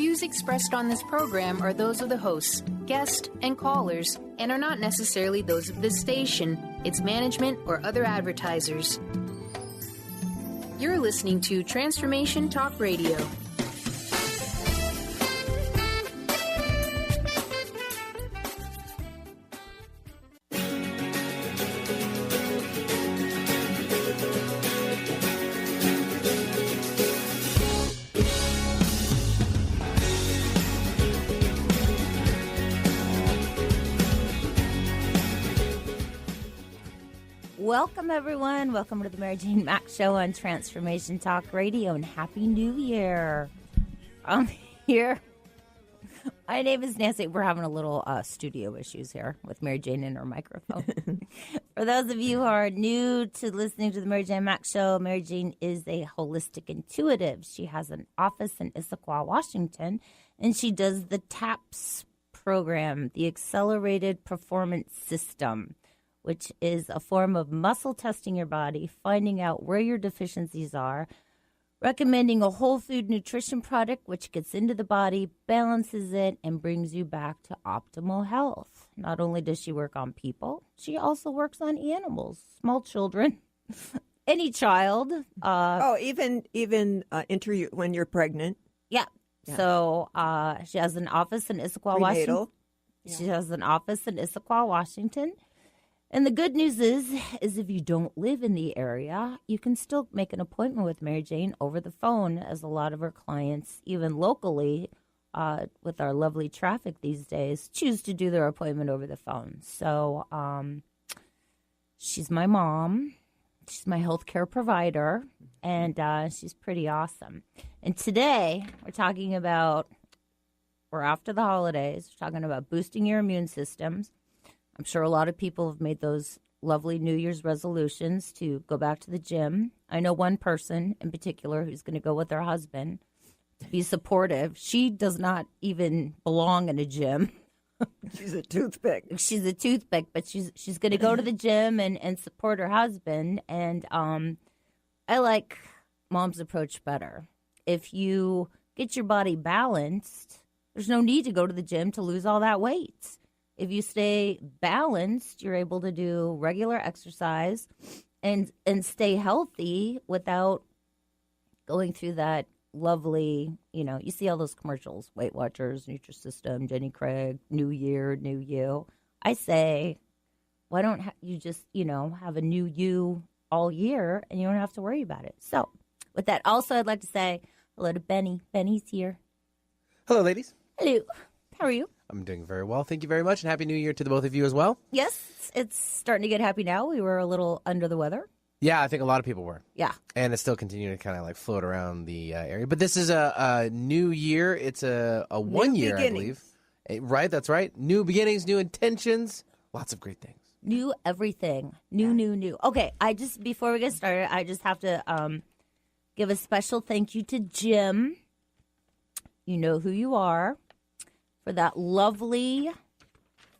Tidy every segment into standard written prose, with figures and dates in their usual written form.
views expressed on this program are those of the hosts, guests, and callers, and are not necessarily those of this station, its management, or other advertisers. You're listening to Transformation Talk Radio. Welcome, everyone. Welcome to the Jane Mack Show on Transformation Talk Radio, and Happy New Year. I'm here. My name is Nancy. We're having a little studio issues here with Mary Jane and her microphone. For those of you who are new to listening to the Mary Jane Mack Show, Mary Jane is a holistic intuitive. She has an office in Issaquah, Washington, and she does the TAPS program, the Accelerated Performance System, which is a form of muscle testing your body, finding out where your deficiencies are, recommending a whole food nutrition product which gets into the body, balances it, and brings you back to optimal health. Not only does she work on people, she also works on animals, small children, any child. Even when you're pregnant. Yeah. So she has an office in Issaquah, Washington. Yeah. She has an office in Issaquah, Washington. And the good news is if you don't live in the area, you can still make an appointment with Mary Jane over the phone, as a lot of her clients, even locally, with our lovely traffic these days, choose to do their appointment over the phone. So she's my mom. She's my healthcare provider, and she's pretty awesome. And today we're after the holidays. We're talking about boosting your immune systems. I'm sure a lot of people have made those lovely New Year's resolutions to go back to the gym. I know one person in particular who's going to go with her husband to be supportive. She does not even belong in a gym. She's a toothpick. She's a toothpick, but she's going to go to the gym and support her husband. And I like Mom's approach better. If you get your body balanced, there's no need to go to the gym to lose all that weight. If you stay balanced, you're able to do regular exercise and stay healthy without going through that lovely, you see all those commercials, Weight Watchers, Nutrisystem, Jenny Craig, New Year, New You. I say, why don't you just, have a new you all year and you don't have to worry about it. So with that, also, I'd like to say hello to Benny. Benny's here. Hello, ladies. Hello. How are you? I'm doing very well. Thank you very much, and Happy New Year to the both of you as well. Yes, it's starting to get happy now. We were a little under the weather. Yeah, I think a lot of people were. Yeah. And it's still continuing to kind of float around the area. But this is a new year. It's a 1 year, I believe. Right, that's right. New beginnings, new intentions, lots of great things. New everything. New. Okay, before we get started, I just have to give a special thank you to Jim. You know who you are. For that lovely,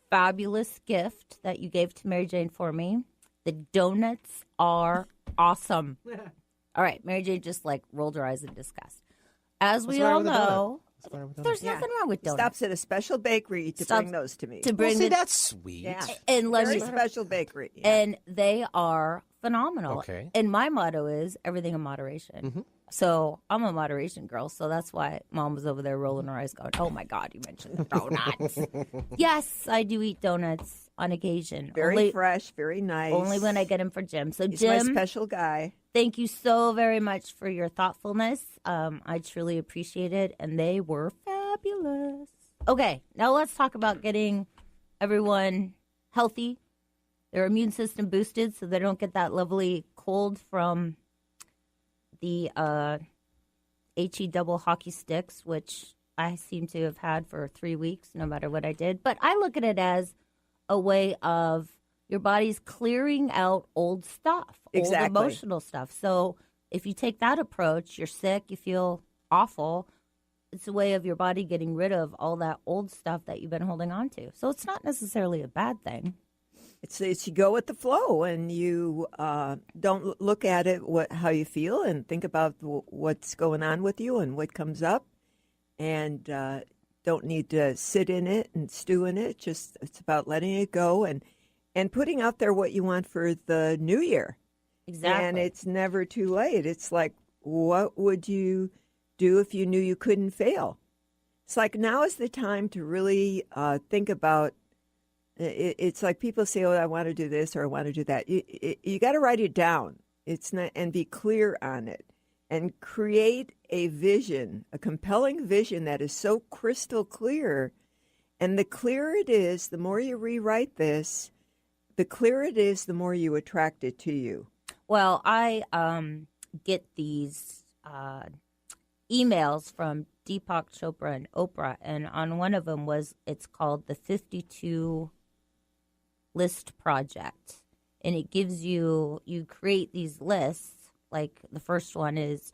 fabulous gift that you gave to Mary Jane for me. The donuts are awesome. All right, Mary Jane just rolled her eyes in disgust. As we all know, there's nothing wrong with donuts. Stops at a special bakery to bring those to me. That's sweet. Yeah. And very special bakery. Yeah. And they are phenomenal. Okay. And my motto is everything in moderation. Mm-hmm. So I'm a moderation girl, so that's why Mom was over there rolling her eyes going, oh, my God, you mentioned donuts. Yes, I do eat donuts on occasion. Very fresh, very nice. Only when I get them for Jim. So He's Jim, my special guy. Thank you so very much for your thoughtfulness. I truly appreciate it, and they were fabulous. Okay, now let's talk about getting everyone healthy, their immune system boosted so they don't get that lovely cold from the HE double hockey sticks, which I seem to have had for 3 weeks, no matter what I did. But I look at it as a way of your body's clearing out old stuff, old emotional stuff. So if you take that approach, you're sick, you feel awful. It's a way of your body getting rid of all that old stuff that you've been holding on to. So it's not necessarily a bad thing. It's you go with the flow, and you don't look at it how you feel, and think about what's going on with you and what comes up, and don't need to sit in it and stew in it. Just it's about letting it go and putting out there what you want for the new year. Exactly. And it's never too late. It's like, what would you do if you knew you couldn't fail? It's like now is the time to really think about. It's like people say, "Oh, I want to do this or I want to do that." You got to write it down. It's not and be clear on it, and create a vision, a compelling vision that is so crystal clear. And the clearer it is, the more you rewrite this, the clearer it is, the more you attract it to you. Well, I get these emails from Deepak Chopra and Oprah, and on one of them it's called the 52 List Project, and it gives you create these lists. Like the first one is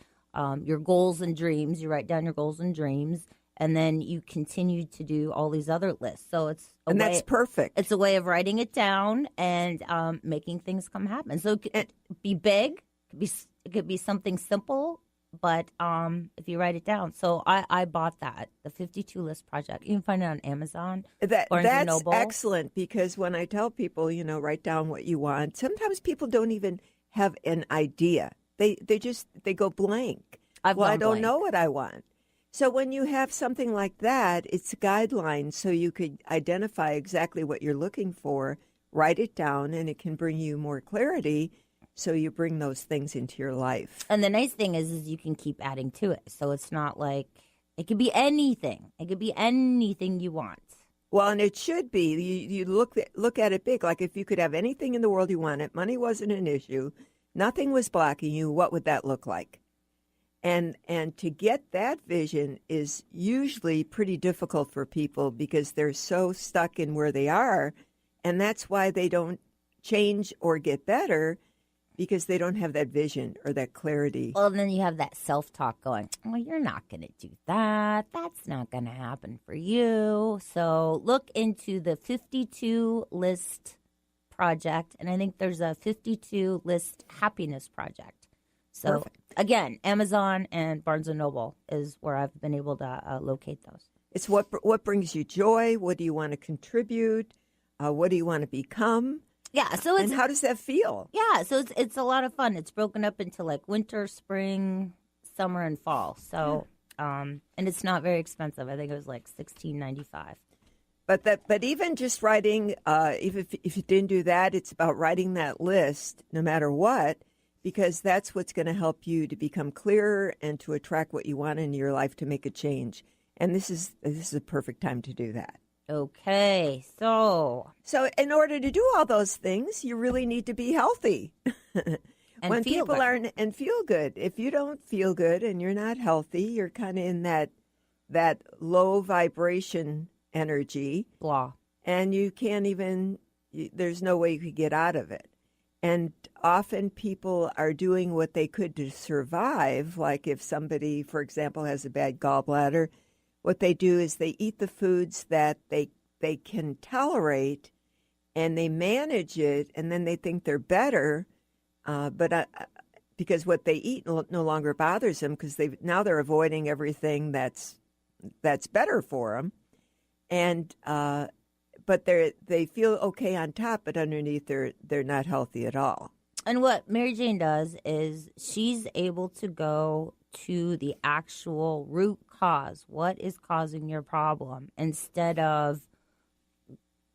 your goals and dreams. You write down your goals and dreams, and then you continue to do all these other lists. So that's perfect. It's a way of writing it down and making things come happen. So it could be big, it could be something simple, but if you write it down. So I bought that, the 52 List Project. You can find it on Amazon. That's Noble. Excellent, because when I tell people, write down what you want, sometimes people don't even have an idea. They go blank. I don't know what I want. So when you have something like that, it's a guideline so you could identify exactly what you're looking for, write it down, and it can bring you more clarity. So you bring those things into your life. And the nice thing is you can keep adding to it. So it's not like it could be anything. It could be anything you want. Well, and it should be. You look at it big. Like if you could have anything in the world you wanted, money wasn't an issue, nothing was blocking you, what would that look like? And to get that vision is usually pretty difficult for people because they're so stuck in where they are, and that's why they don't change or get better, because they don't have that vision or that clarity. Well, then you have that self-talk going, well, you're not going to do that. That's not going to happen for you. So look into the 52 List Project, and I think there's a 52 List Happiness Project. So Perfect. Again, Amazon and Barnes & Noble is where I've been able to locate those. It's what brings you joy. What do you want to contribute? What do you want to become? Yeah, so and how does that feel? Yeah, so it's a lot of fun. It's broken up into like winter, spring, summer, and fall. So, and it's not very expensive. I think it was like $16.95. But even just writing, if you didn't do that, it's about writing that list, no matter what, because that's what's going to help you to become clearer and to attract what you want in your life to make a change. And this is a perfect time to do that. Okay, so in order to do all those things, you really need to be healthy. And when feel people good. aren't and feel good. If you don't feel good and you're not healthy, you're kind of in that low vibration energy, blah, and you can't even. There's no way you could get out of it. And often people are doing what they could to survive. Like if somebody, for example, has a bad gallbladder, what they do is they eat the foods that they can tolerate, and they manage it, and then they think they're better, because what they eat no longer bothers them, because they're avoiding everything that's better for them, and but they feel okay on top, but underneath they're not healthy at all. And what Mary Jane does is she's able to go to the actual root cause. What is causing your problem? Instead of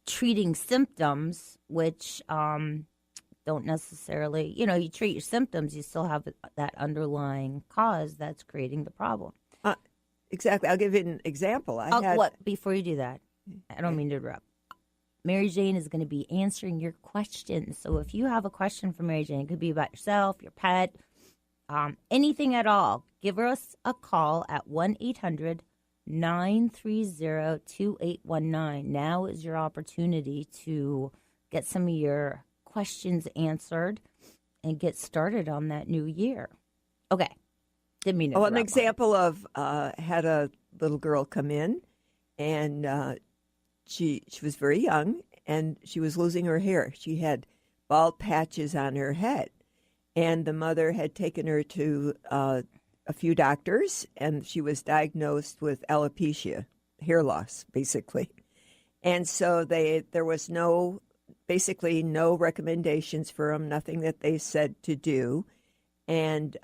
treating symptoms, which don't necessarily, you treat your symptoms, you still have that underlying cause that's creating the problem. Exactly. I'll give you an example. Before you do that, I don't mean to interrupt. Mary Jane is going to be answering your questions. So if you have a question for Mary Jane, it could be about yourself, your pet, anything at all, give us a call at 1-800-930-2819. Now is your opportunity to get some of your questions answered and get started on that new year. Okay. Didn't mean to interrupt. An example of had a little girl come in, and she was very young, and she was losing her hair. She had bald patches on her head. And the mother had taken her to a few doctors, and she was diagnosed with alopecia, hair loss, basically. And so there was basically no recommendations for them, nothing that they said to do. And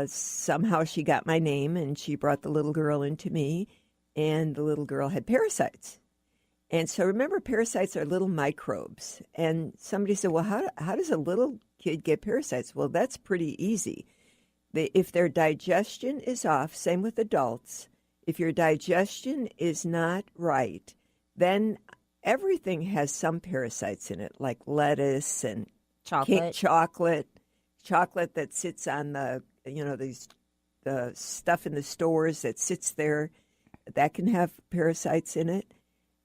somehow she got my name, and she brought the little girl into me, and the little girl had parasites. And so remember, parasites are little microbes. And somebody said, well, how does a little kid get parasites? Well, that's pretty easy. If their digestion is off, same with adults, if your digestion is not right, then everything has some parasites in it, like lettuce and chocolate that sits on the stuff in the stores that sits there, that can have parasites in it.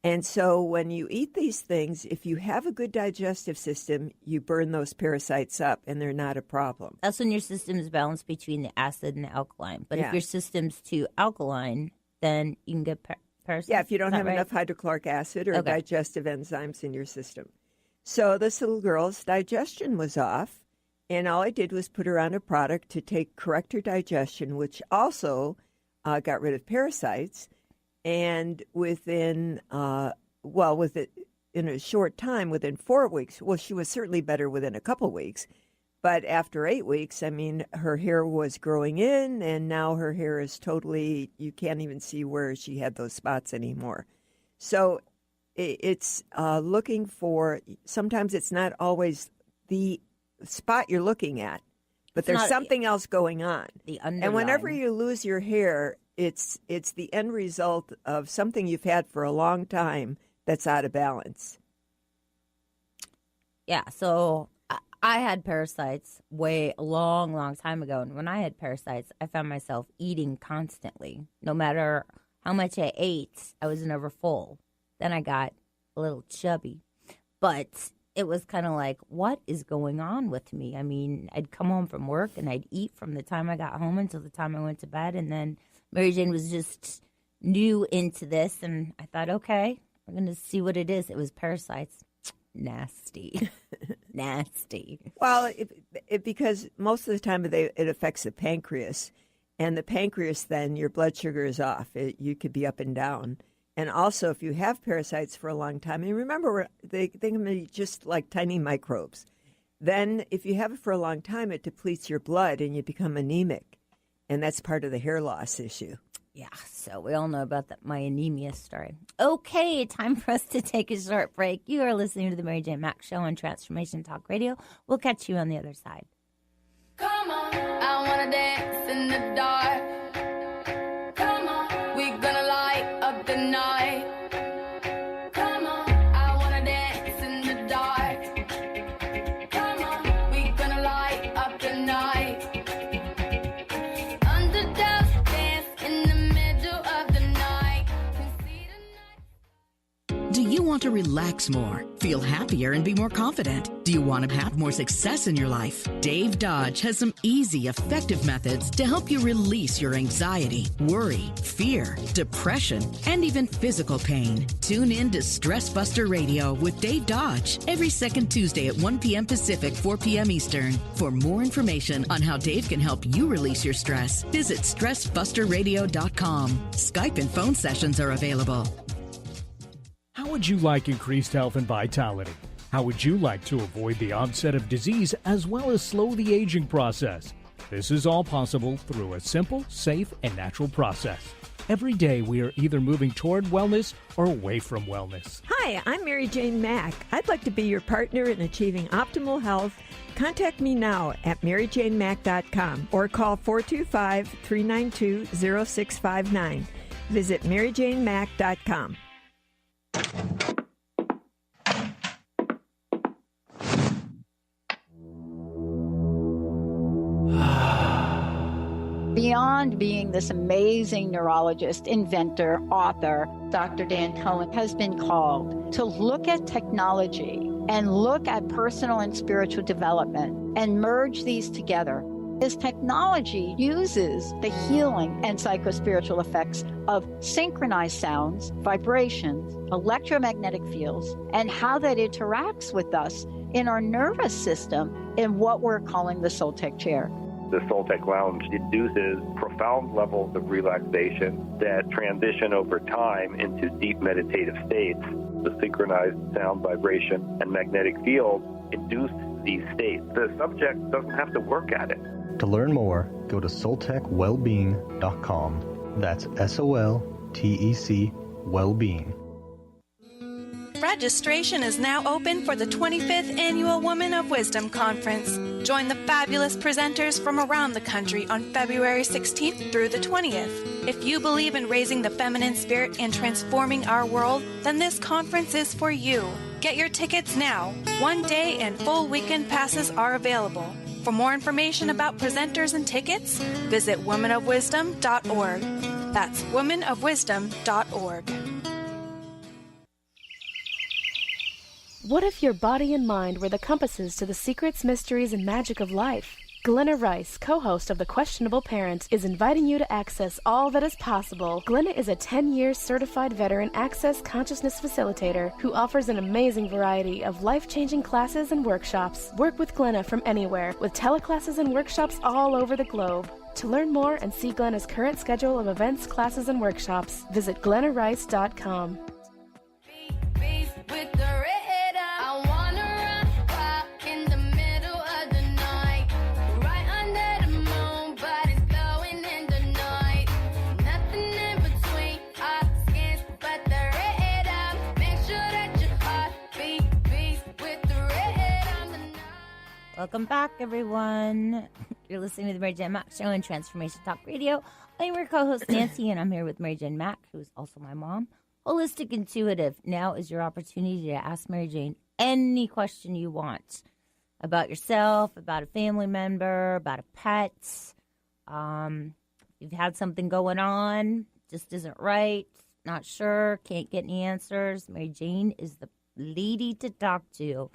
And so when you eat these things, if you have a good digestive system, you burn those parasites up, and they're not a problem. That's when your system is balanced between the acid and the alkaline. But if your system's too alkaline, then you can get parasites. Yeah, if you don't have enough hydrochloric acid or digestive enzymes in your system. So this little girl's digestion was off, and all I did was put her on a product to correct her digestion, which also got rid of parasites. And within in a short time, within 4 weeks, well, she was certainly better within a couple weeks. But after 8 weeks, I mean, her hair was growing in, and now her hair is totally, you can't even see where she had those spots anymore. So it's looking for, sometimes it's not always the spot you're looking at, but there's something else going on. And whenever you lose your hair, it's the end result of something you've had for a long time that's out of balance. Yeah, so I had parasites a long time ago. And when I had parasites, I found myself eating constantly. No matter how much I ate, I was never full. Then I got a little chubby. But it was kind of like, what is going on with me? I mean, I'd come home from work and I'd eat from the time I got home until the time I went to bed. And then Mary Jane was just new into this. And I thought, okay, we're going to see what it is. It was parasites. Nasty. Nasty. Well, because most of the time it affects the pancreas. And the pancreas, then, your blood sugar is off. You could be up and down. And also, if you have parasites for a long time, and remember, they can be just like tiny microbes. Then, if you have it for a long time, it depletes your blood and you become anemic. And that's part of the hair loss issue. Yeah, so we all know about my anemia story. Okay, time for us to take a short break. You are listening to the Mary Jane Mack Show on Transformation Talk Radio. We'll catch you on the other side. Come on, I want to dance in the dark. Come on, we're going to light up the night. Come on, I want to dance in the dark. Come on, we're going to light up the night. Underdogs dance in the middle of the night. Do you want to relax more, feel happier, and be more confident? Do you want to have more success in your life? Dave Dodge has some easy, effective methods to help you release your anxiety, worry, fear, depression, and even physical pain. Tune in to Stress Buster Radio with Dave Dodge every second Tuesday at 1 p.m. Pacific, 4 p.m. Eastern. For more information on how Dave can help you release your stress, visit StressBusterRadio.com. Skype and phone sessions are available. How would you like increased health and vitality? How would you like to avoid the onset of disease as well as slow the aging process? This is all possible through a simple, safe, and natural process. Every day we are either moving toward wellness or away from wellness. Hi, I'm Mary Jane Mack. I'd like to be your partner in achieving optimal health. Contact me now at MaryJaneMack.com or call 425-392-0659. Visit MaryJaneMack.com. Beyond being this amazing neurologist, inventor, author, Dr. Dan Cohen has been called to look at technology and look at personal and spiritual development and merge these together. His technology uses the healing and psychospiritual effects of synchronized sounds, vibrations, electromagnetic fields, and how that interacts with us in our nervous system in what we're calling the Soul Tech chair. The Soltec Lounge induces profound levels of relaxation that transition over time into deep meditative states. The synchronized sound, vibration, and magnetic field induce these states. The subject doesn't have to work at it. To learn more, go to soltecwellbeing.com. That's SOLTEC Wellbeing. Registration is now open for the 25th Annual Women of Wisdom Conference. Join the fabulous presenters from around the country on February 16th through the 20th. If you believe in raising the feminine spirit and transforming our world, then this conference is for you. Get your tickets now. One-day and full weekend passes are available. For more information about presenters and tickets, visit womenofwisdom.org. That's womenofwisdom.org. What if your body and mind were the compasses to the secrets, mysteries, and magic of life? Glenna Rice, co-host of The Questionable Parent, is inviting you to access all that is possible. Glenna is a 10-year certified veteran access consciousness facilitator who offers an amazing variety of life-changing classes and workshops. Work with Glenna from anywhere, with teleclasses and workshops all over the globe. To learn more and see Glenna's current schedule of events, classes, and workshops, visit glennarice.com. Welcome back, everyone. You're listening to the Mary Jane Mack Show on Transformation Talk Radio. I'm your co-host, Nancy, and I'm here with Mary Jane Mack, who is also my mom. Holistic Intuitive. Now is your opportunity to ask Mary Jane any question you want about yourself, about a family member, about a pet. You've had something going on, just isn't right, not sure, can't get any answers. Mary Jane is the lady to talk to.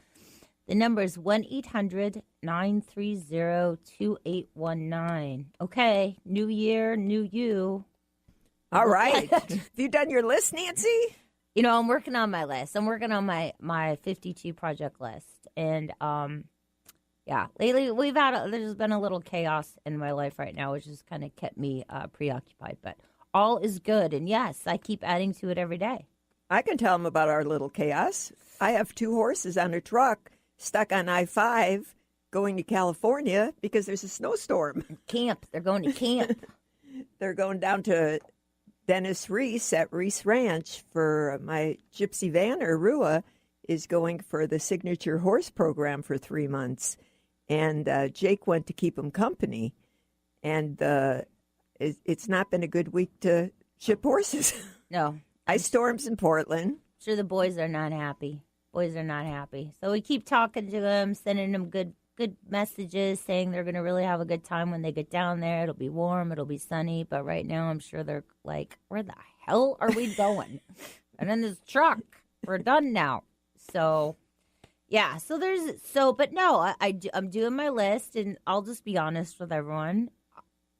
The number is 1-800-930-2819. Okay, new year, new you. All right. Have you done your list, Nancy? You know, I'm working on my list. I'm working on my 52 project list. And, yeah, lately there's been a little chaos in my life right now, which has kind of kept me preoccupied. But all is good. And, yes, I keep adding to it every day. I can tell them about our little chaos. I have 2 horses on a truck stuck on I-5 going to California because there's a snowstorm. Camp. They're going to camp. They're going down to Dennis Reese at Reese Ranch for my gypsy vanner, Rua, is going for the signature horse program for 3 months. And Jake went to keep him company. And it's not been a good week to ship horses. No. Ice storms in Portland. Sure, the boys are not happy. Boys are not happy. So we keep talking to them, sending them good messages, saying they're going to really have a good time when they get down there. It'll be warm. It'll be sunny. But right now, I'm sure they're like, where the hell are we going? And in this truck. We're done now. So, yeah. But no, I'm doing my list, and I'll just be honest with everyone.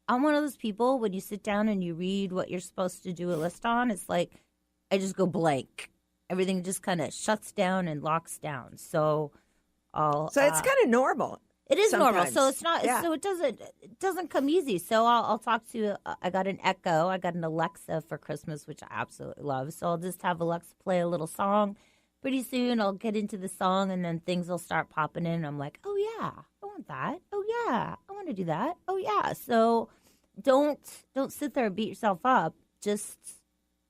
I'm one of those people, when you sit down and you read what you're supposed to do a list on, it's like I just go blank. Everything just kind of shuts down and locks down. So it's kind of normal. It is sometimes. normal. So it's not. Yeah. So it doesn't come easy. So I'll talk to. I got an Echo. I got an Alexa for Christmas, which I absolutely love. So I'll just have Alexa play a little song. Pretty soon I'll get into the song, and then things will start popping in. I'm like, oh yeah, I want that. Oh yeah, I want to do that. Oh yeah. So don't sit there and beat yourself up. Just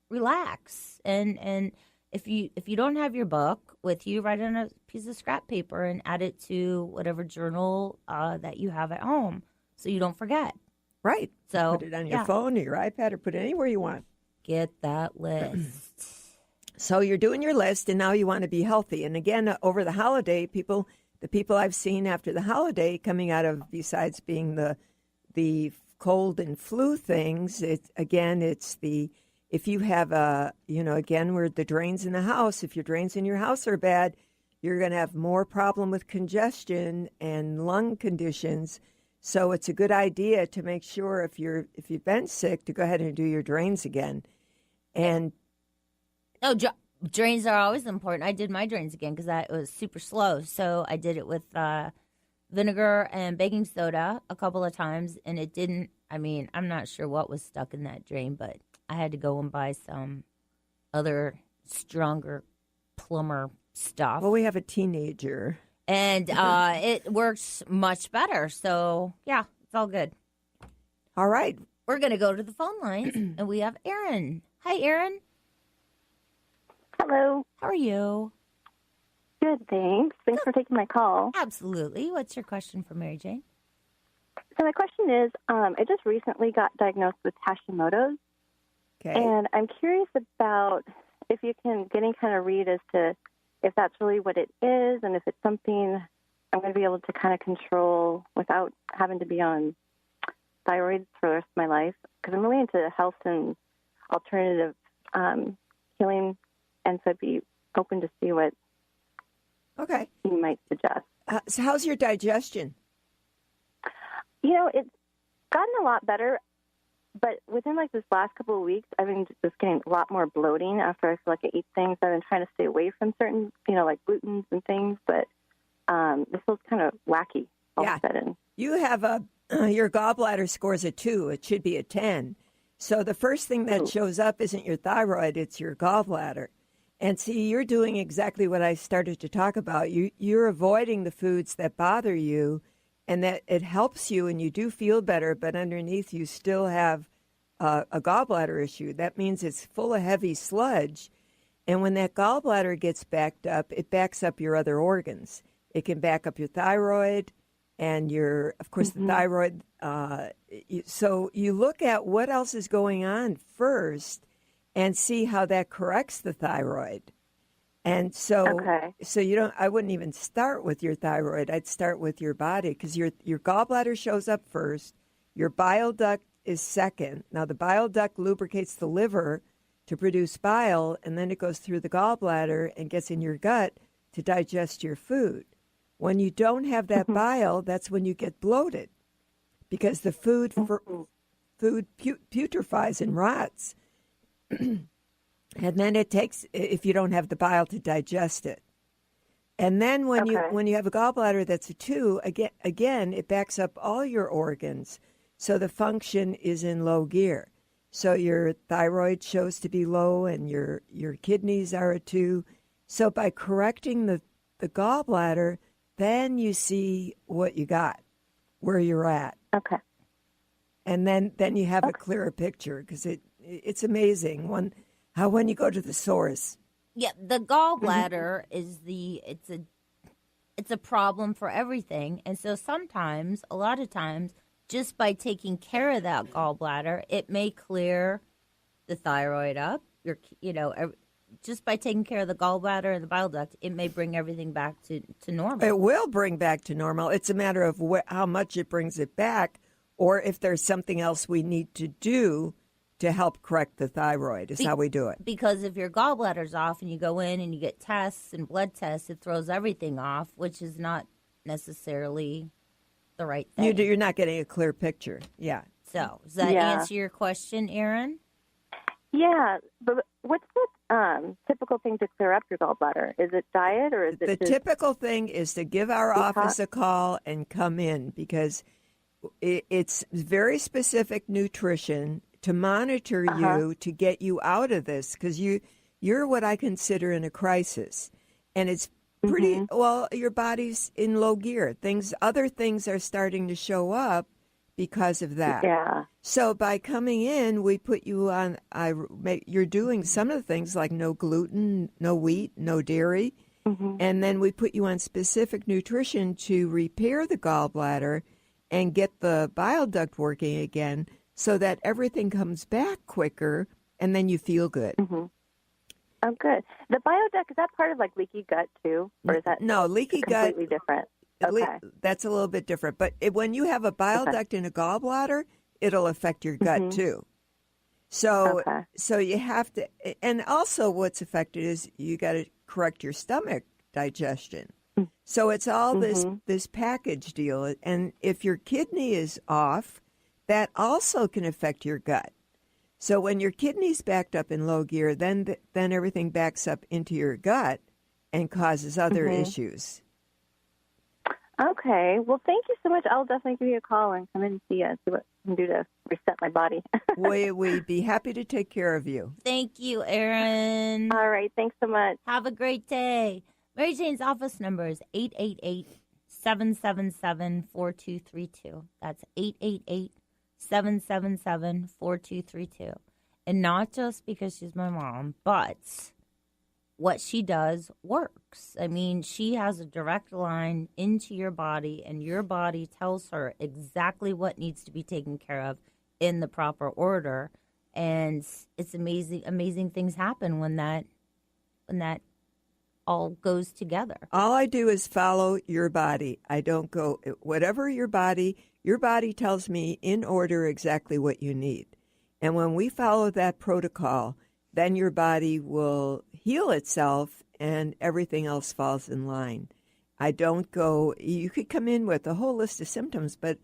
relax and. If you don't have your book with you, write it on a piece of scrap paper and add it to whatever journal that you have at home so you don't forget. Right. So put it on your phone or your iPad or put it anywhere you want. Get that list. So you're doing your list, and now you want to be healthy. And again, over the holiday, the people I've seen after the holiday coming out of, besides being the cold and flu things, it's if you have again, where the drains in the house, if your drains in your house are bad, you're going to have more problem with congestion and lung conditions. So it's a good idea to make sure if you've been sick to go ahead and do your drains again. And drains are always important. I did my drains again because it was super slow. So I did it with vinegar and baking soda a couple of times, and it didn't. I mean, I'm not sure what was stuck in that drain, but I had to go and buy some other stronger plumber stuff. Well, we have a teenager. And it works much better. So, yeah, it's all good. All right. We're going to go to the phone lines, and we have Erin. Hi, Erin. Hello. How are you? Good, thanks. Thanks for taking my call. Absolutely. What's your question for Mary Jane? So my question is, I just recently got diagnosed with Hashimoto's. Okay. And I'm curious about if you can get any kind of read as to if that's really what it is and if it's something I'm going to be able to kind of control without having to be on thyroids for the rest of my life. Because I'm really into health and alternative healing, and so I'd be open to see what you might suggest. So how's your digestion? You know, it's gotten a lot better, but within like this last couple of weeks, I've been just getting a lot more bloating after I feel like I eat things. I've been trying to stay away from certain, like glutens and things, but this feels kind of wacky all of a sudden. You have your gallbladder score's a 2. It should be a 10. So the first thing that shows up isn't your thyroid, it's your gallbladder. And see, you're doing exactly what I started to talk about. You're avoiding the foods that bother you, and that it helps you and you do feel better, but underneath you still have a gallbladder issue. That means it's full of heavy sludge. And when that gallbladder gets backed up, it backs up your other organs. It can back up your thyroid and the thyroid. So you look at what else is going on first and see how that corrects the thyroid. And so I wouldn't even start with your thyroid. I'd start with your body because your gallbladder shows up first. Your bile duct is second. Now, the bile duct lubricates the liver to produce bile, and then it goes through the gallbladder and gets in your gut to digest your food. When you don't have that bile, that's when you get bloated because the food putrefies and rots. And then it takes, if you don't have the bile to digest it. And then when you have a gallbladder that's a 2, again, it backs up all your organs. So the function is in low gear. So your thyroid shows to be low and your kidneys are a 2. So by correcting the gallbladder, then you see what you got, where you're at. Okay. And then you have a clearer picture because it's amazing when you go to the source. Yeah, the gallbladder is it's a problem for everything. And so sometimes, a lot of times, just by taking care of that gallbladder, it may clear the thyroid up. Just by taking care of the gallbladder and the bile duct, it may bring everything back to normal. It will bring back to normal. It's a matter of how much it brings it back, or if there's something else we need to do to help correct the thyroid is how we do it. Because if your gallbladder's off and you go in and you get tests and blood tests, it throws everything off, which is not necessarily the right thing. You're not getting a clear picture. Yeah. So does that answer your question, Erin? Yeah, but what's the typical thing to clear up your gallbladder? Is it diet or is it the typical thing is to give our office a call and come in because it's very specific nutrition to monitor you to get you out of this because you're what I consider in a crisis, and it's pretty your body's in low gear. Other things are starting to show up because of that. Yeah. So by coming in, we put you on. You're doing some of the things like no gluten, no wheat, no dairy, and then we put you on specific nutrition to repair the gallbladder and get the bile duct working again, so that everything comes back quicker, and then you feel good. Oh, good. The bile duct, is that part of like leaky gut too, or is that leaky gut completely different? Okay. That's a little bit different. But when you have a bile duct in a gallbladder, it'll affect your gut too. So you have to, and also what's affected is you got to correct your stomach digestion. So it's all this package deal. And if your kidney is off, that also can affect your gut. So when your kidney's backed up in low gear, then everything backs up into your gut and causes other issues. Okay. Well, thank you so much. I'll definitely give you a call and come in and see you, see what I can do to reset my body. We'd be happy to take care of you. Thank you, Erin. All right. Thanks so much. Have a great day. Mary Jane's office number is 888-777-4232. That's 888-777-4232. And not just because she's my mom, but what she does works. I mean, she has a direct line into your body, and your body tells her exactly what needs to be taken care of in the proper order. And it's amazing things happen when that all goes together. All I do is follow your body. I don't go, whatever your body tells me in order exactly what you need. And when we follow that protocol, then your body will heal itself and everything else falls in line. I don't go, you could come in with a whole list of symptoms, but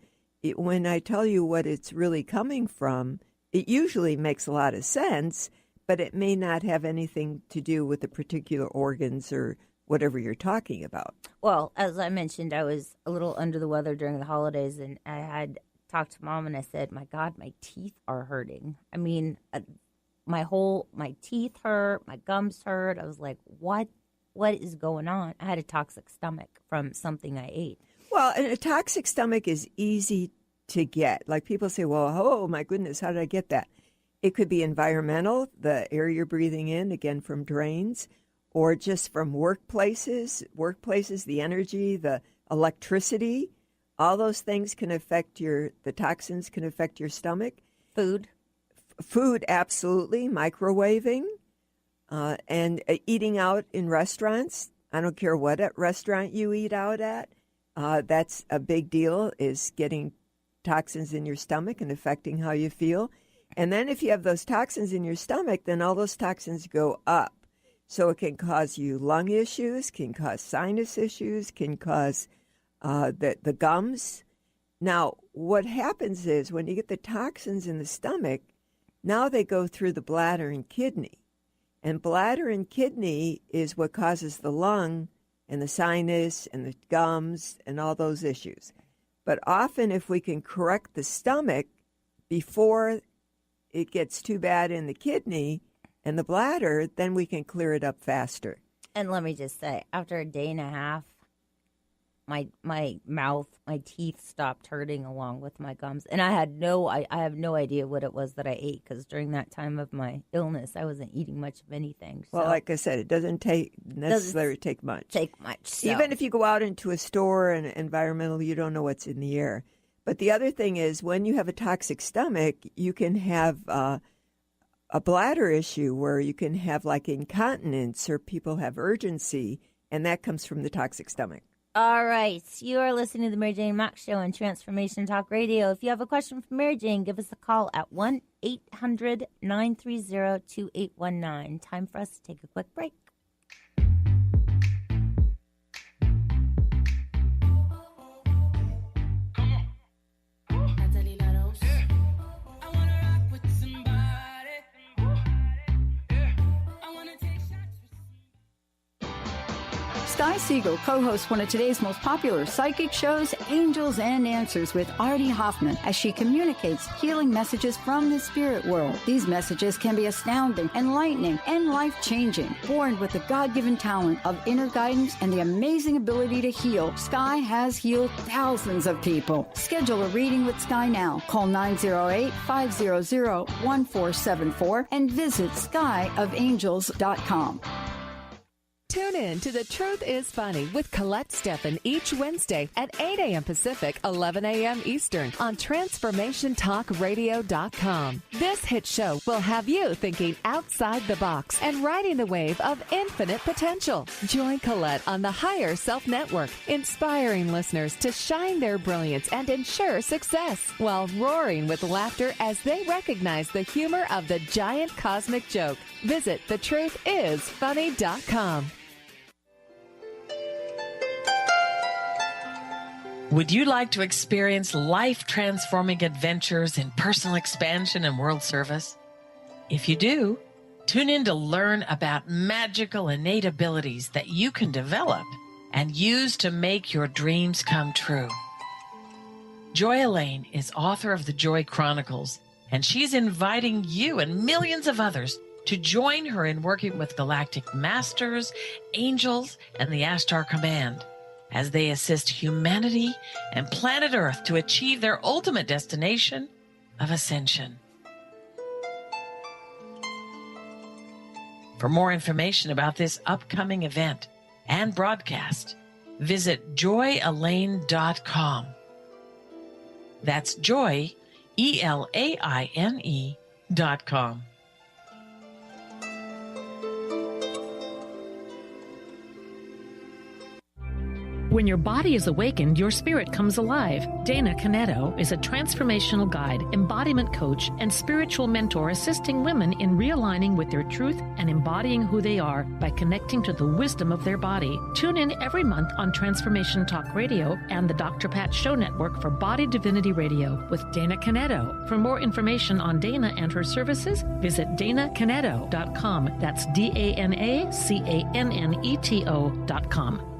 when I tell you what it's really coming from, it usually makes a lot of sense, but it may not have anything to do with the particular organs or whatever you're talking about. Well, as I mentioned, I was a little under the weather during the holidays, and I had talked to Mom, and I said, my God, my teeth are hurting. I mean, my teeth hurt, my gums hurt. I was like, what is going on? I had a toxic stomach from something I ate. Well, and a toxic stomach is easy to get. Like people say, well, oh my goodness, how did I get that? It could be environmental, the air you're breathing in, again, from drains, or just from workplaces, the energy, the electricity, all those things can affect the toxins can affect your stomach. Food, absolutely. Microwaving and eating out in restaurants. I don't care what restaurant you eat out at. That's a big deal, is getting toxins in your stomach and affecting how you feel. And then if you have those toxins in your stomach, then all those toxins go up. So it can cause you lung issues, can cause sinus issues, can cause the gums. Now, what happens is when you get the toxins in the stomach, now they go through the bladder and kidney. And bladder and kidney is what causes the lung and the sinus and the gums and all those issues. But often if we can correct the stomach before it gets too bad in the kidney and the bladder, then we can clear it up faster. And let me just say, after a day and a half, my mouth, my teeth stopped hurting along with my gums. And I have no idea what it was that I ate, because during that time of my illness, I wasn't eating much of anything. So. Well, like I said, it doesn't necessarily take much. So. Even if you go out into a store and environmental, you don't know what's in the air. But the other thing is, when you have a toxic stomach, you can have a bladder issue where you can have like incontinence, or people have urgency, and that comes from the toxic stomach. All right. You are listening to the Mary Jane Mack Show on Transformation Talk Radio. If you have a question for Mary Jane, give us a call at 1-800-930-2819. Time for us to take a quick break. Sky Siegel co-hosts one of today's most popular psychic shows, Angels and Answers, with Artie Hoffman, as she communicates healing messages from the spirit world. These messages can be astounding, enlightening, and life-changing. Born with the God-given talent of inner guidance and the amazing ability to heal, Sky has healed thousands of people. Schedule a reading with Sky now. Call 908-500-1474 and visit skyofangels.com. Tune in to The Truth is Funny with Colette Steffen each Wednesday at 8 a.m. Pacific, 11 a.m. Eastern on TransformationTalkRadio.com. This hit show will have you thinking outside the box and riding the wave of infinite potential. Join Colette on the Higher Self Network, inspiring listeners to shine their brilliance and ensure success while roaring with laughter as they recognize the humor of the giant cosmic joke. Visit thetruthisfunny.com. Would you like to experience life-transforming adventures in personal expansion and world service? If you do, tune in to learn about magical innate abilities that you can develop and use to make your dreams come true. Joy Elaine is author of the Joy Chronicles, and she's inviting you and millions of others to join her in working with galactic masters, angels, and the Ashtar Command as they assist humanity and planet Earth to achieve their ultimate destination of ascension. For more information about this upcoming event and broadcast, visit joyelaine.com. That's joy, ELAINE.com. When your body is awakened, your spirit comes alive. Dana Canetto is a transformational guide, embodiment coach, and spiritual mentor assisting women in realigning with their truth and embodying who they are by connecting to the wisdom of their body. Tune in every month on Transformation Talk Radio and the Dr. Pat Show Network for Body Divinity Radio with Dana Canetto. For more information on Dana and her services, visit danacanetto.com. That's DANACANNETO.com.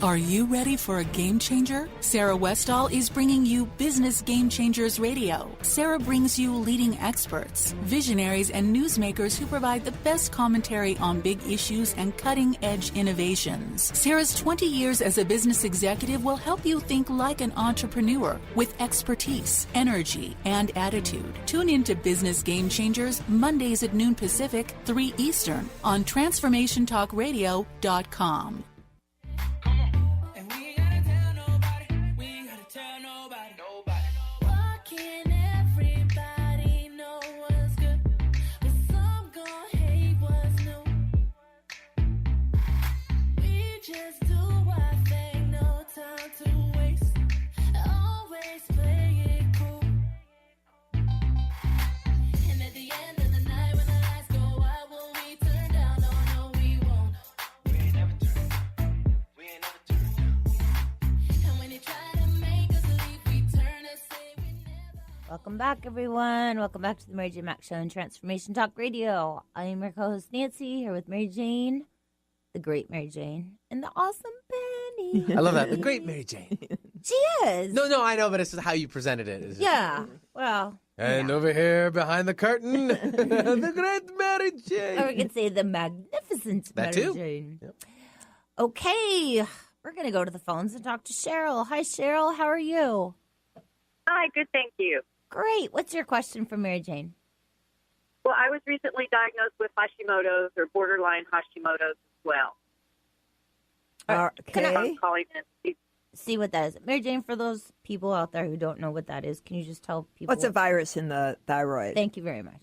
Are you ready for a game changer? Sarah Westall is bringing you Business Game Changers Radio. Sarah brings you leading experts, visionaries, and newsmakers who provide the best commentary on big issues and cutting-edge innovations. Sarah's 20 years as a business executive will help you think like an entrepreneur with expertise, energy, and attitude. Tune in to Business Game Changers Mondays at noon Pacific, 3 Eastern on TransformationTalkRadio.com. Welcome back, everyone. Welcome back to the Mary Jane Mack Show and Transformation Talk Radio. I am your co-host, Nancy, here with Mary Jane, the great Mary Jane, and the awesome Penny. I love that. The great Mary Jane. She is. No, I know, but it's how you presented it. Yeah, well. And over here behind the curtain, the great Mary Jane. Or we could say the magnificent that Mary too. Jane. Yep. Okay, we're going to go to the phones and talk to Cheryl. Hi, Cheryl. How are you? Hi, good, thank you. Great. What's your question for Mary Jane? Well, I was recently diagnosed with Hashimoto's or borderline Hashimoto's as well. Can I I'm calling in. see what that is? Mary Jane, for those people out there who don't know what that is, can you just tell people? What's a virus in the thyroid? Thank you very much.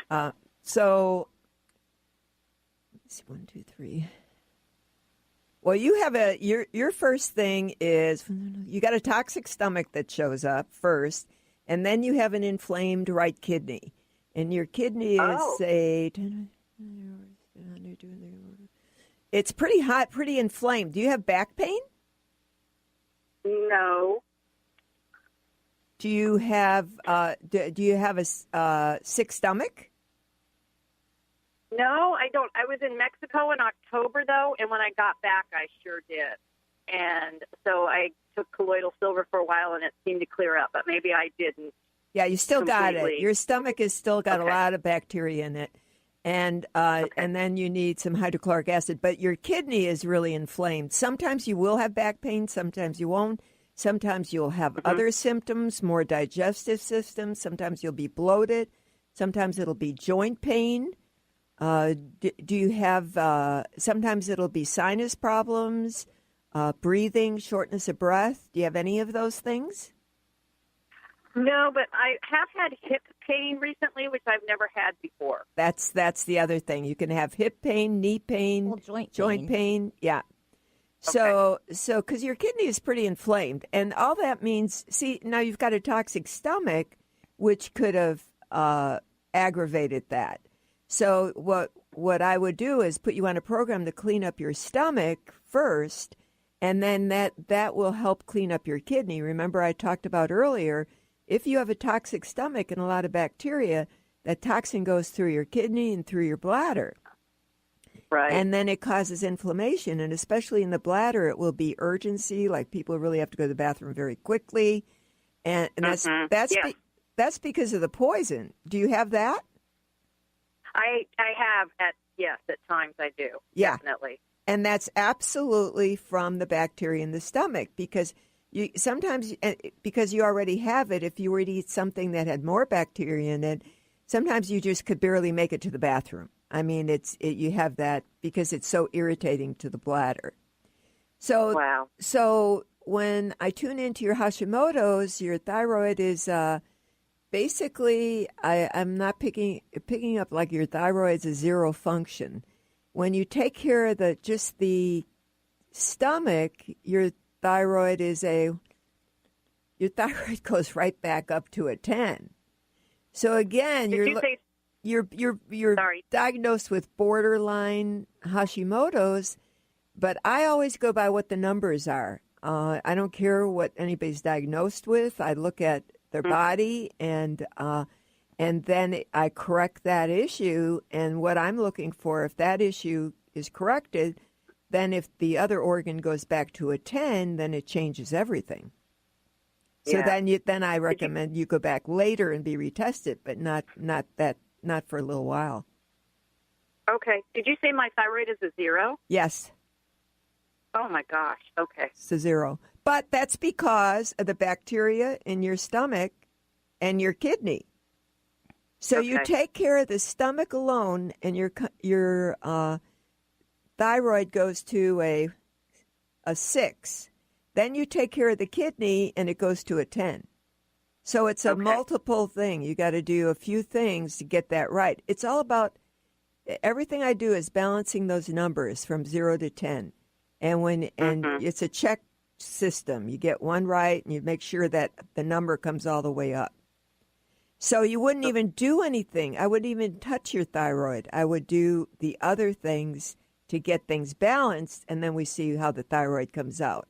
Yeah. So, let's see, 1, 2, 3. Well, you have your first thing is you got a toxic stomach that shows up first, and then you have an inflamed right kidney, and your kidney is it's pretty hot, pretty inflamed. Do you have back pain? No. Do you have do you have a sick stomach? No, I don't. I was in Mexico in October, though, and when I got back, I sure did. And so I took colloidal silver for a while, and it seemed to clear up, but maybe I didn't. Yeah, you still got completely. it. Your stomach has still got a lot of bacteria in it. And and then you need some hydrochloric acid. But your kidney is really inflamed. Sometimes you will have back pain. Sometimes you won't. Sometimes you'll have other symptoms, more digestive systems. Sometimes you'll be bloated. Sometimes it'll be joint pain. Do you have, sometimes it'll be sinus problems, breathing, shortness of breath. Do you have any of those things? No, but I have had hip pain recently, which I've never had before. That's the other thing. You can have hip pain, knee pain, joint pain. Yeah. So because your kidney is pretty inflamed, and all that means, see, now you've got a toxic stomach, which could have aggravated that. So what I would do is put you on a program to clean up your stomach first, and then that will help clean up your kidney. Remember I talked about earlier, if you have a toxic stomach and a lot of bacteria, that toxin goes through your kidney and through your bladder. Right. And then it causes inflammation, and especially in the bladder, it will be urgency, like people really have to go to the bathroom very quickly. And that's Yes. that's because of the poison. Do you have that? I have at times I do. Yeah. Definitely. And that's absolutely from the bacteria in the stomach, because you sometimes, because you already have it, if you were to eat something that had more bacteria in it, sometimes you just could barely make it to the bathroom. I mean, you have that because it's so irritating to the bladder. So, wow. So when I tune into your Hashimoto's, your thyroid is basically, I'm not picking up like your thyroid's a zero function. When you take care of just the stomach, your thyroid goes right back up to a 10. So again, you're diagnosed with borderline Hashimoto's, but I always go by what the numbers are. I don't care what anybody's diagnosed with. I look at their body and then I correct that issue. And what I'm looking for, if that issue is corrected, then if the other organ goes back to a 10, then it changes everything. So then I recommend you go back later and be retested, but not for a little while. Okay. Did you say my thyroid is a 0? Yes. Oh my gosh. Okay. It's a 0. But that's because of the bacteria in your stomach and your kidney. So you take care of the stomach alone, and your thyroid goes to a 6. Then you take care of the kidney, and it goes to a 10. So it's a multiple thing. You got to do a few things to get that right. It's all about, everything I do is balancing those numbers from 0 to 10. And it's a check system. You get one right, and you make sure that the number comes all the way up. So you wouldn't even do anything. I wouldn't even touch your thyroid. I would do the other things to get things balanced, and then we see how the thyroid comes out.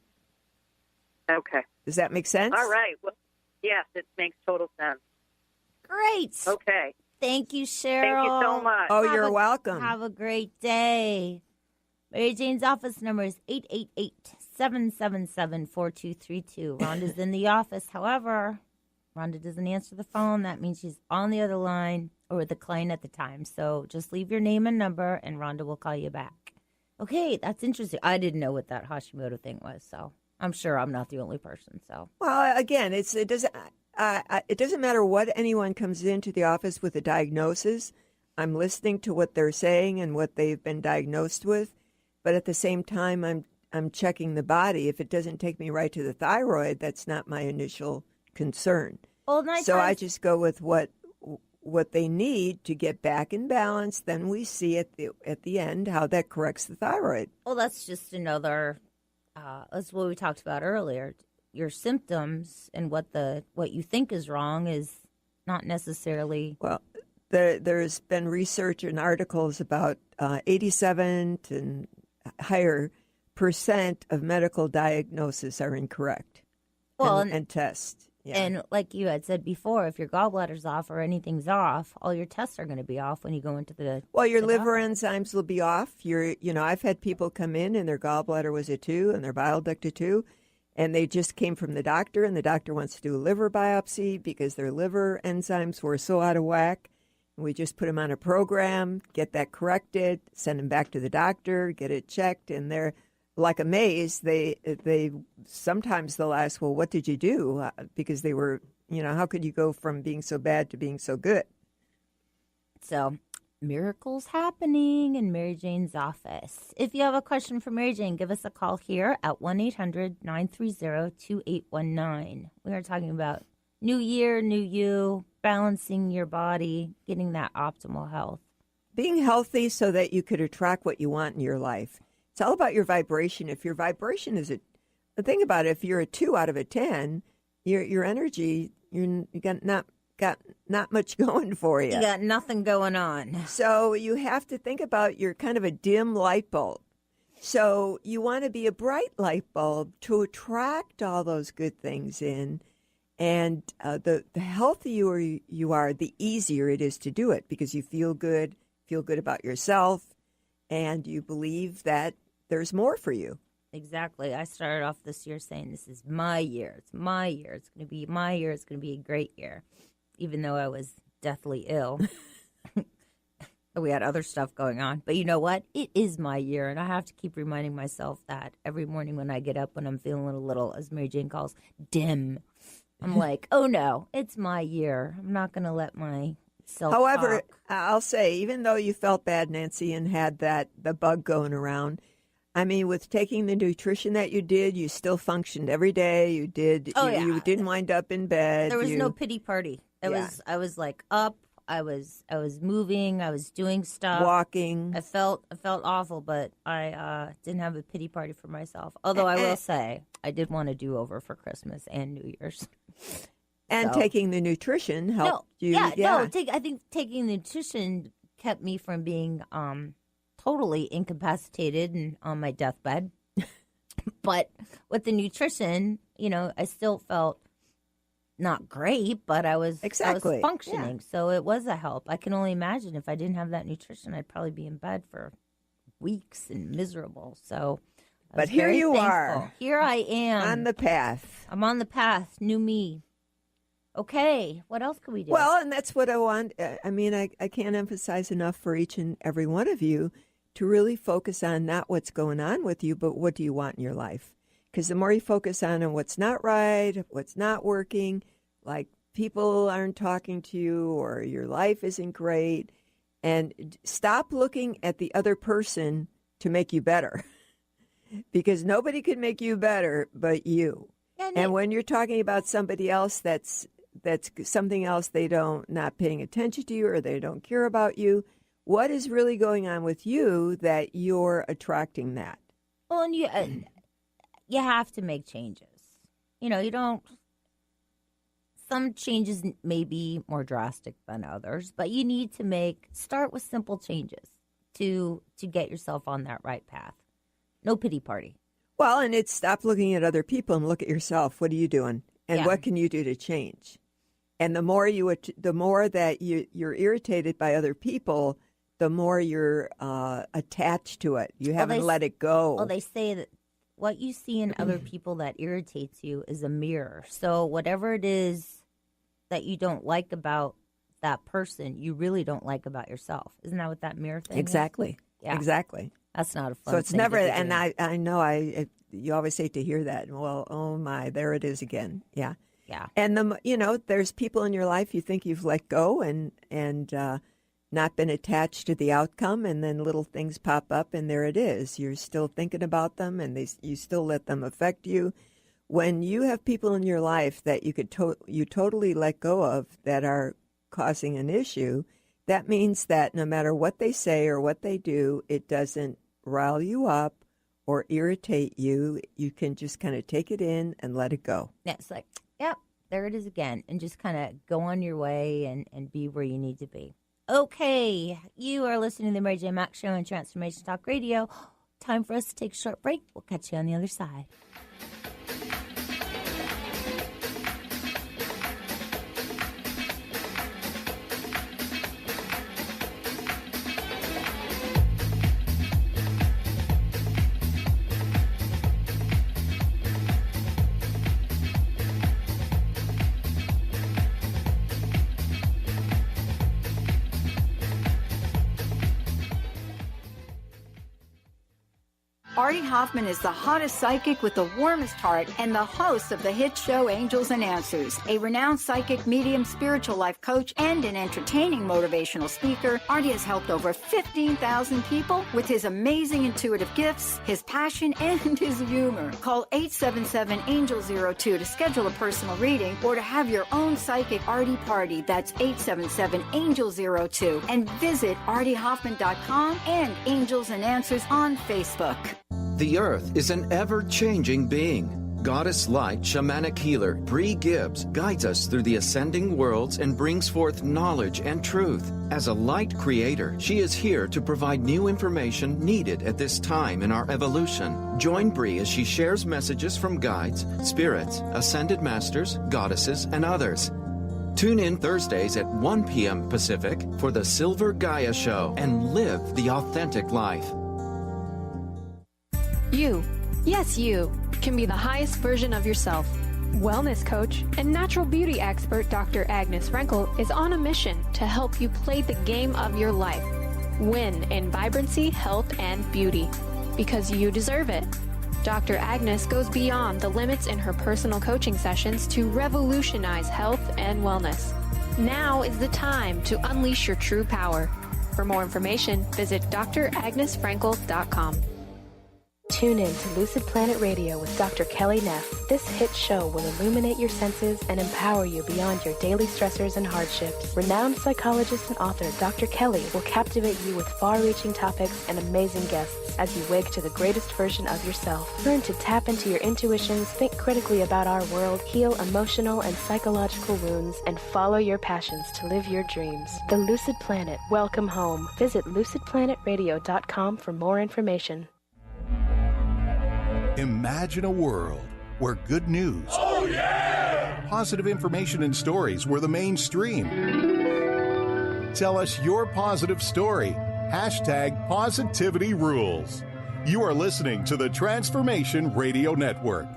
Okay. Does that make sense? All right. Well, yes, it makes total sense. Great. Okay. Thank you, Cheryl. Thank you so much. Oh, you're welcome. Have a great day. Mary Jane's office number is 888-777-4232. Rhonda's in the office. However, Rhonda doesn't answer the phone. That means she's on the other line or with the client at the time. So just leave your name and number, and Rhonda will call you back. Okay, that's interesting. I didn't know what that Hashimoto thing was, so I'm sure I'm not the only person. So well, again, it doesn't matter what anyone comes into the office with a diagnosis. I'm listening to what they're saying and what they've been diagnosed with, but at the same time, I'm checking the body. If it doesn't take me right to the thyroid, that's not my initial concern. Well, I just go with what they need to get back in balance. Then we see at the end how that corrects the thyroid. Well, that's just another. That's what we talked about earlier. Your symptoms and what you think is wrong is not necessarily. Well, there's been research and articles about 87 and higher % of medical diagnoses are incorrect. Well, and tests. Yeah. And like you had said before, if your gallbladder's off or anything's off, all your tests are going to be off when you go into the. Well, your liver enzymes will be off. I've had people come in and their gallbladder was a 2 and their bile duct a 2, and they just came from the doctor, and the doctor wants to do a liver biopsy because their liver enzymes were so out of whack. And we just put them on a program, get that corrected, send them back to the doctor, get it checked, and they're like amazed. They sometimes they'll ask, well, what did you do? Because they were, how could you go from being so bad to being so good? So miracles happening in Mary Jane's office. If you have a question for Mary Jane, give us a call here at 1-800-930-2819. We are talking about new year, new you, balancing your body, getting that optimal health. Being healthy so that you could attract what you want in your life. It's all about your vibration. If your vibration is the thing about it, if you're a 2 out of a 10, your energy, you got not much going for you. You got nothing going on. So you have to think about you're kind of a dim light bulb. So you want to be a bright light bulb to attract all those good things in. And the healthier you are, the easier it is to do it because you feel good about yourself. and you believe that there's more for you. Exactly. I started off this year saying, this is my year. It's my year. It's going to be my year. It's going to be a great year, even though I was deathly ill. We had other stuff going on. But you know what? It is my year, and I have to keep reminding myself that every morning when I get up, when I'm feeling a little, as Mary Jane calls, dim. I'm like, oh, no, it's my year. I'm not going to let myself However, talk. I'll say, even though you felt bad, Nancy, and had the bug going around, I mean, with taking the nutrition that you did, you still functioned every day. You did. Oh, you didn't wind up in bed. There was no pity party. I was like up. I was moving. I was doing stuff. Walking. I felt awful, but I didn't have a pity party for myself. Although I will say, I did want a do-over for Christmas and New Year's. And taking the nutrition helped you. I think taking the nutrition kept me from being totally incapacitated and on my deathbed. But with the nutrition, I still felt not great, but I was functioning. Yeah. So it was a help. I can only imagine if I didn't have that nutrition, I'd probably be in bed for weeks and miserable. So, but here you are. Here I am on the path. I'm on the path. New me. Okay, what else can we do? Well, and that's what I want. I mean, I can't emphasize enough for each and every one of you to really focus on not what's going on with you, but what do you want in your life? Because the more you focus on what's not right, what's not working, like people aren't talking to you or your life isn't great, and stop looking at the other person to make you better. Because nobody can make you better but you. And when you're talking about somebody else that's something else, they not paying attention to you or they don't care about you, what is really going on with you that you're attracting that? Well, and you have to make changes. You don't. Some changes may be more drastic than others, but you need to start with simple changes to get yourself on that right path. No pity party. Well, and it's stop looking at other people and look at yourself. What are you doing? And what can you do to change? And the more that you're irritated by other people, the more you're attached to it. You haven't let it go. Well, they say that what you see in other people that irritates you is a mirror. So whatever it is that you don't like about that person, you really don't like about yourself. Isn't that what that mirror thing Exactly. is? Yeah. Exactly. That's not a fun So it's thing never, to do. and I know you always hate to hear that. Well, oh my, there it is again. Yeah. Yeah. And there's people in your life you think you've let go and not been attached to the outcome, and then little things pop up, and there it is. You're still thinking about them, and you still let them affect you. When you have people in your life that you totally let go of that are causing an issue, that means that no matter what they say or what they do, it doesn't rile you up or irritate you. You can just kind of take it in and let it go. Yeah, it's like, yep, there it is again, and just kind of go on your way and be where you need to be. Okay, you are listening to the Mary Jane Mack Show on Transformation Talk Radio. Time for us to take a short break. We'll catch you on the other side. Artie Hoffman is the hottest psychic with the warmest heart and the host of the hit show Angels and Answers. A renowned psychic, medium, spiritual life coach, and an entertaining motivational speaker, Artie has helped over 15,000 people with his amazing intuitive gifts, his passion, and his humor. Call 877-ANGEL-02 to schedule a personal reading or to have your own psychic Artie party. That's 877-ANGEL-02. And visit artiehoffman.com and Angels and Answers on Facebook. The Earth is an ever-changing being. Goddess Light Shamanic Healer Bree Gibbs guides us through the ascending worlds and brings forth knowledge and truth. As a light creator, she is here to provide new information needed at this time in our evolution. Join Bree as she shares messages from guides, spirits, ascended masters, goddesses, and others. Tune in Thursdays at 1 p.m. Pacific for the Silver Gaia Show and live the authentic life. You, yes, you, can be the highest version of yourself. Wellness coach and natural beauty expert Dr. Agnes Frenkel is on a mission to help you play the game of your life. Win in vibrancy, health, and beauty. Because you deserve it. Dr. Agnes goes beyond the limits in her personal coaching sessions to revolutionize health and wellness. Now is the time to unleash your true power. For more information, visit dragnesfrankel.com. Tune in to Lucid Planet Radio with Dr. Kelly Neff. This hit show will illuminate your senses and empower you beyond your daily stressors and hardships. Renowned psychologist and author Dr. Kelly will captivate you with far-reaching topics and amazing guests as you wake to the greatest version of yourself. Learn to tap into your intuitions, think critically about our world, heal emotional and psychological wounds, and follow your passions to live your dreams. The Lucid Planet. Welcome home. Visit lucidplanetradio.com for more information. Imagine a world where good news, positive information and stories were the mainstream. Tell us your positive story. #PositivityRules. You are listening to the Transformation Radio Network.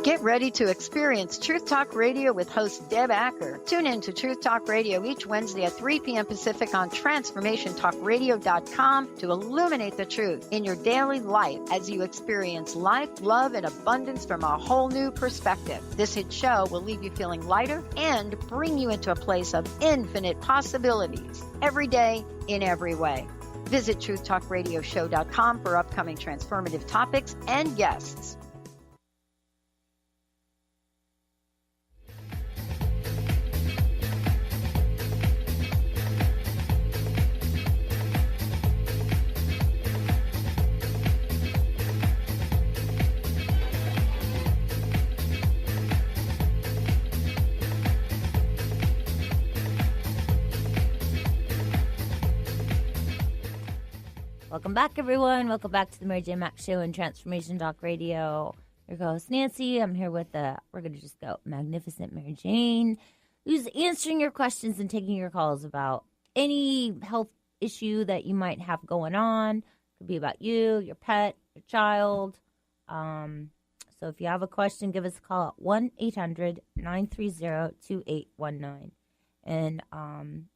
Get ready to experience Truth Talk Radio with host Deb Acker. Tune in to Truth Talk Radio each Wednesday at 3 p.m. Pacific on TransformationTalkRadio.com to illuminate the truth in your daily life as you experience life, love, and abundance from a whole new perspective. This hit show will leave you feeling lighter and bring you into a place of infinite possibilities every day in every way. Visit TruthTalkRadioshow.com for upcoming transformative topics and guests. Welcome back, everyone. Welcome back to the Mary Jane Mack Show and Transformation Talk Radio. Your host, Nancy. I'm here with we're going to just go magnificent Mary Jane, who's answering your questions and taking your calls about any health issue that you might have going on. Could be about you, your pet, your child. So if you have a question, give us a call at 1-800-930-2819. And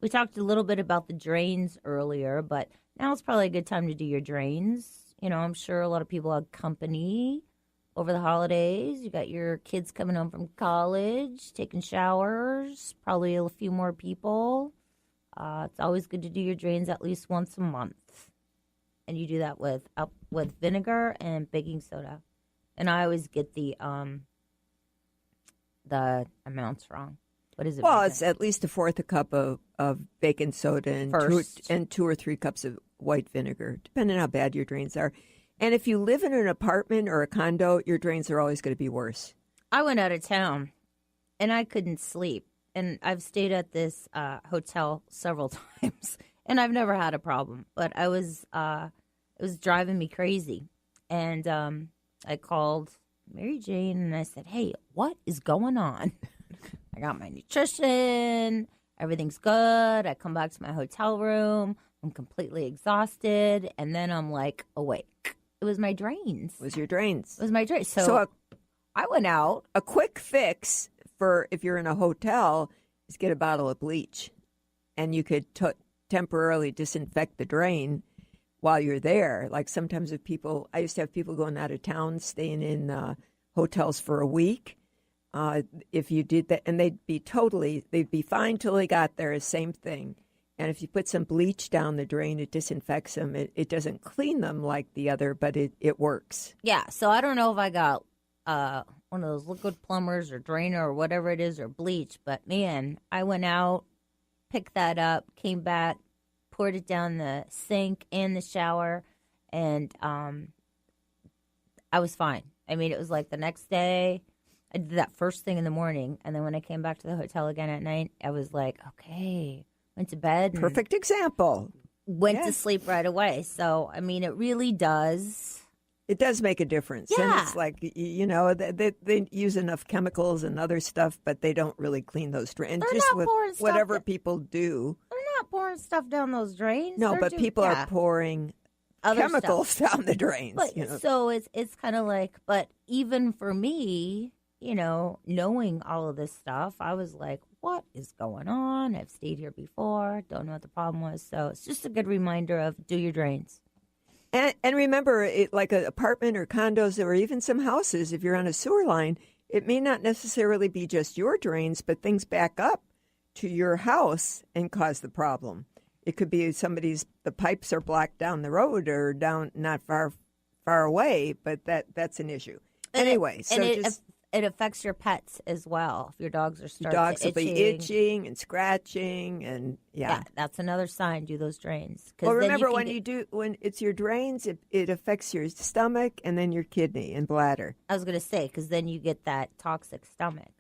we talked a little bit about the drains earlier, but now it's probably a good time to do your drains. You know, I'm sure a lot of people have company over the holidays. You got your kids coming home from college, taking showers, probably a few more people. It's always good to do your drains at least once a month. And you do that with vinegar and baking soda. And I always get the amounts wrong. What is it? Well, it's at least a fourth a cup of baking soda and 2 or 3 cups of white vinegar, depending on how bad your drains are. And if you live in an apartment or a condo, your drains are always going to be worse. I went out of town, and I couldn't sleep. And I've stayed at this hotel several times, and I've never had a problem. But it was driving me crazy. And I called Mary Jane, and I said, hey, what is going on? I got my nutrition. Everything's good. I come back to my hotel room. I'm completely exhausted. And then I'm like awake. It was my drains. It was your drains. It was my drains. So I went out. A quick fix for if you're in a hotel is get a bottle of bleach. And you could temporarily disinfect the drain while you're there. Like sometimes I used to have people going out of town, staying in hotels for a week. If you did that, and they'd be fine till they got there, same thing. And if you put some bleach down the drain, it disinfects them. It doesn't clean them like the other, but it works. Yeah, so I don't know if I got one of those liquid plumbers or drainer or whatever it is or bleach, but man, I went out, picked that up, came back, poured it down the sink and the shower, and I was fine. I mean, it was like the next day. I did that first thing in the morning, and then when I came back to the hotel again at night, I was like, okay, went to bed. Perfect example. Went to sleep right away. So, I mean, it really does It does make a difference. Yeah. And it's like, they use enough chemicals and other stuff, but they don't really clean those drains. They're Just not with pouring stuff whatever people do. They're not pouring stuff down those drains. No, They're but people are pouring other chemicals stuff down the drains. But, So it's kind of like, but even for me, knowing all of this stuff, I was like, what is going on? I've stayed here before. Don't know what the problem was. So it's just a good reminder of do your drains. And remember, like an apartment or condos or even some houses, if you're on a sewer line, it may not necessarily be just your drains, but things back up to your house and cause the problem. It could be the pipes are blocked down the road or down not far away, but that's an issue. Anyway, it affects your pets as well. If your dogs are starting dogs will be itching and scratching, and yeah, that's another sign. Do those drains. Well, remember when it's your drains, it affects your stomach and then your kidney and bladder. I was going to say because then you get that toxic stomach.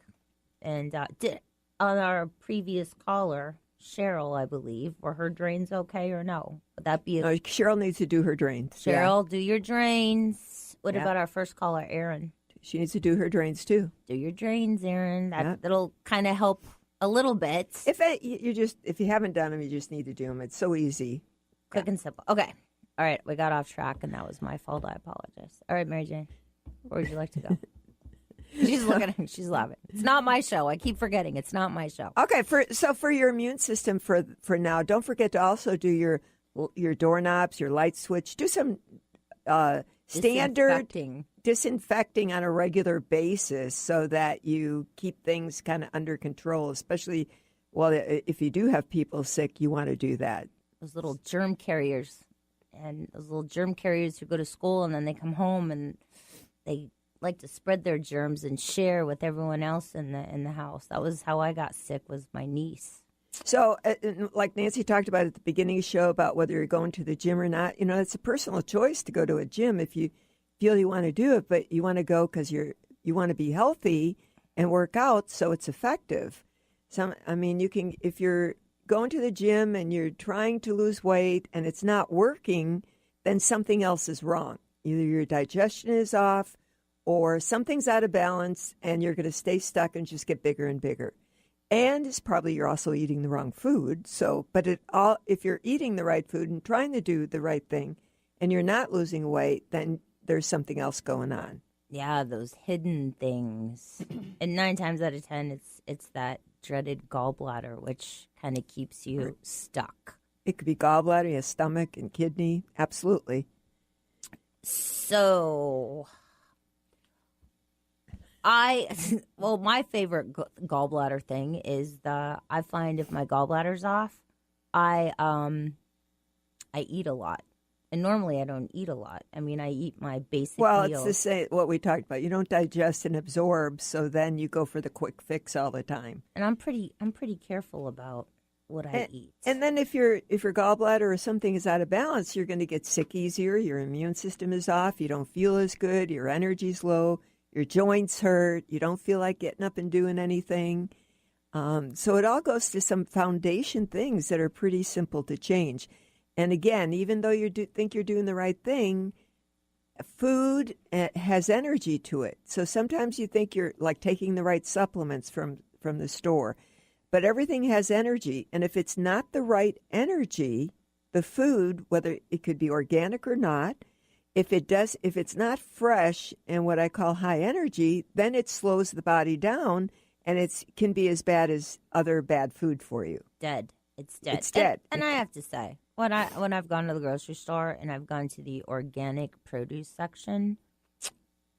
And on our previous caller, Cheryl, I believe, were her drains okay or no? Would that be? Cheryl needs to do her drains. Cheryl, do your drains. What about our first caller, Aaron? She needs to do her drains too. Do your drains, Aaron. That'll kind of help a little bit. If you haven't done them, you just need to do them. It's so easy, quick and simple. Okay, all right. We got off track, and that was my fault. I apologize. All right, Mary Jane, where would you like to go? She's looking at me. She's laughing. It's not my show. I keep forgetting. It's not my show. Okay, for your immune system for now, don't forget to also do your doorknobs, your light switch. Do some standard disinfecting on a regular basis so that you keep things kind of under control, especially, if you do have people sick, you want to do that. Those little germ carriers who go to school and then they come home and they like to spread their germs and share with everyone else in the house. That was how I got sick, was my niece. So, like Nancy talked about at the beginning of the show about whether you're going to the gym or not, it's a personal choice to go to a gym if you feel you want to do it, but you want to go because you want to be healthy and work out so it's effective. You can, if you're going to the gym and you're trying to lose weight and it's not working, then something else is wrong. Either your digestion is off or something's out of balance and you're going to stay stuck and just get bigger and bigger. And it's probably you're also eating the wrong food. So, but if you're eating the right food and trying to do the right thing and you're not losing weight, then there's something else going on. Yeah, those hidden things. And 9 times out of 10, it's that dreaded gallbladder, which kind of keeps you stuck. It could be gallbladder, your stomach, and kidney. Absolutely. So, my favorite gallbladder thing is I find if my gallbladder's off, I eat a lot. And normally I don't eat a lot. I mean, I eat my basic meals. It's the same, what we talked about. You don't digest and absorb, so then you go for the quick fix all the time. And I'm pretty careful about what I eat. And then if your gallbladder or something is out of balance, you're going to get sick easier. Your immune system is off. You don't feel as good. Your energy's low. Your joints hurt. You don't feel like getting up and doing anything. So it all goes to some foundation things that are pretty simple to change. And again, even though you think you're doing the right thing, food has energy to it. So sometimes you think you're like taking the right supplements from the store, but everything has energy. And if it's not the right energy, the food, whether it could be organic or not, if it's not fresh and what I call high energy, then it slows the body down and it can be as bad as other bad food for you. Dead. It's dead. It's dead. And I have to say, when I've gone to the grocery store and I've gone to the organic produce section,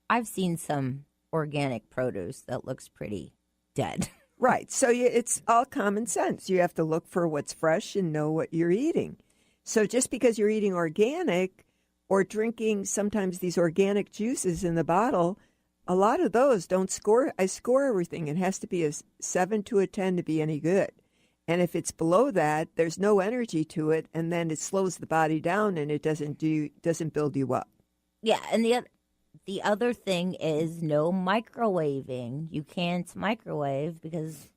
I've seen some organic produce that looks pretty dead. Right. So it's all common sense. You have to look for what's fresh and know what you're eating. So just because you're eating organic or drinking sometimes these organic juices in the bottle, a lot of those don't score. I score everything. It has to be a 7 to a 10 to be any good. And if it's below that, there's no energy to it, and then it slows the body down, and it doesn't build you up. Yeah, and the other thing is no microwaving. You can't microwave because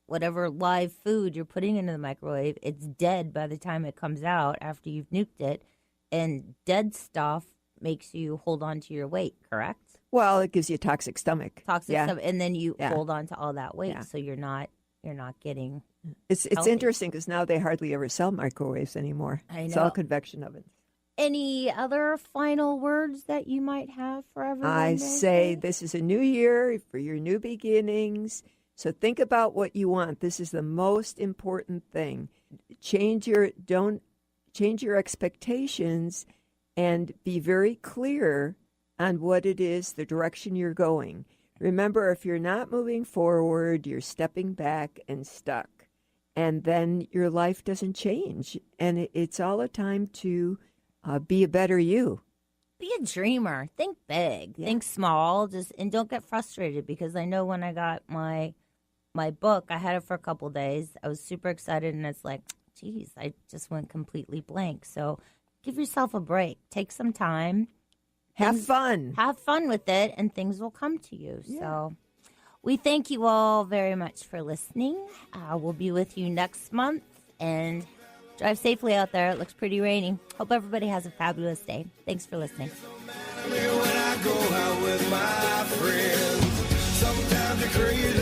whatever live food you're putting into the microwave, it's dead by the time it comes out after you've nuked it, and dead stuff makes you hold on to your weight, correct? Well, it gives you a toxic stomach. Stomach, and then you hold on to all that weight, so you're not getting. It's interesting because now they hardly ever sell microwaves anymore. I know. It's all convection ovens. Any other final words that you might have for everyone? I say this is a new year for your new beginnings. So think about what you want. This is the most important thing. Change your expectations and be very clear on what it is, the direction you're going. Remember, if you're not moving forward, you're stepping back and stuck. And then your life doesn't change. And it's all a time to be a better you. Be a dreamer. Think big. Think small. And don't get frustrated, because I know when I got my book, I had it for a couple days. I was super excited, and it's like, geez, I just went completely blank. So give yourself a break. Take some time. Have fun. Have fun with it, and things will come to you. Yeah. So we thank you all very much for listening. We'll be with you next month, and drive safely out there. It looks pretty rainy. Hope everybody has a fabulous day. Thanks for listening. When I go out with my friends, sometimes you're crazy.